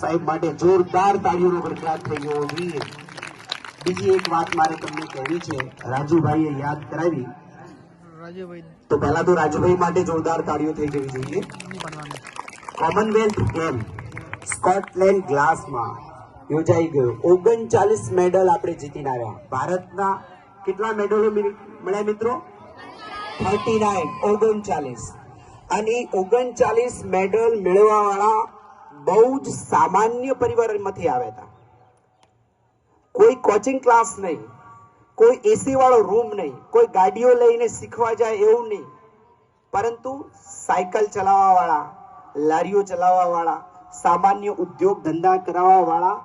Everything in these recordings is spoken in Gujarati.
સાહેબ માટે જોરદાર તાળીઓનો ગડગડાટ થઈ ગયો વીર. બીજી એક વાત મારે તમને કહેવી છે, રાજુભાઈએ યાદ કરાવી તો પહેલા તો રાજુભાઈ માટે જોરદાર તાળીઓ થઈ જવી જોઈએ. કોમનવેલ્થ ગેમ સ્કોટલેન્ડ ગ્લાસમાં યોજાઈ ગયો. 39 મેડલ આપણે જીતીને આવ્યા. ભારતના કેટલા મેડલો મળ્યા મિત્રો? 39. અને 39 મેડલ મેળવવા વાળા બહુ જ સામાન્ય પરિવારમાંથી આવ્યા હતા. કોઈ કોચિંગ ક્લાસ નહીં, કોઈ એસી વાળો રૂમ નહીં, કોઈ ગાડીઓ લઈને શીખવા જાય એવું નહીં, પરંતુ સાયકલ ચલાવવા વાળા, લારીઓ ચલાવવા વાળા, સામાન્ય ઉદ્યોગ ધંધા કરાવવા વાળા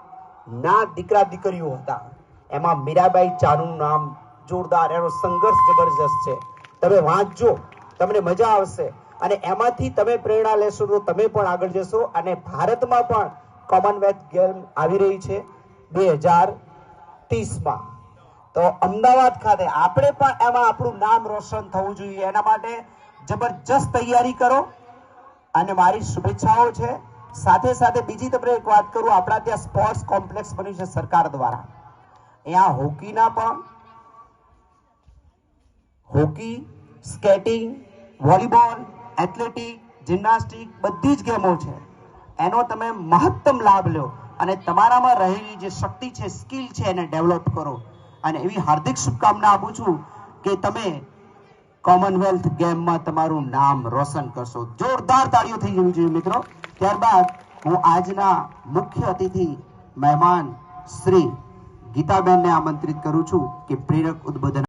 ના દીકરા દીકરીઓ હતા. એમાં મીરાબાઈ ચાનુનું નામ જોરદાર, એનો સંઘર્ષ જબરજસ્ત છે. તમે વાંચજો, તમને મજા આવશે અને એમાંથી તમે પ્રેરણા લેશો તો તમે પણ આગળ જશો. અને ભારતમાં પણ કોમનવેલ્થ ગેમ આવી રહી છે 2030માં. તો અમદાવાદ ખાતે આપણે પણ એમાં આપણું નામ રોશન થવું જોઈએ. એના માટે જબરજસ્ત તૈયારી કરો અને મારી શુભેચ્છાઓ છે. સાથે સાથે બીજી તમને એક વાત કરું, આપણા ત્યાં સ્પોર્ટ્સ કોમ્પ્લેક્સ બન્યું છે સરકાર દ્વારા. અહીંયા હોકીના પણ, hockey, skating, volleyball, athletic, gymnastic બધી જ ગેમો છે. એનો તમે મહત્તમ લાભ લો અને તમારામાં રહેલી જે શક્તિ છે, સ્કિલ છે, એને ડેવલપ કરો. અને એવી હાર્દિક શુભકામના આપું છું કે તમે કોમનવેલ્થ ગેમમાં તમારું નામ રોશન કરશો. જોરદાર તાળીઓ થઈ જવી જોઈએ મિત્રો. ત્યારબાદ હું આજના મુખ્ય અતિથિ મહેમાન શ્રી ગીતાબેનને આમંત્રિત કરું છું કે પ્રેરક ઉદ્બોધન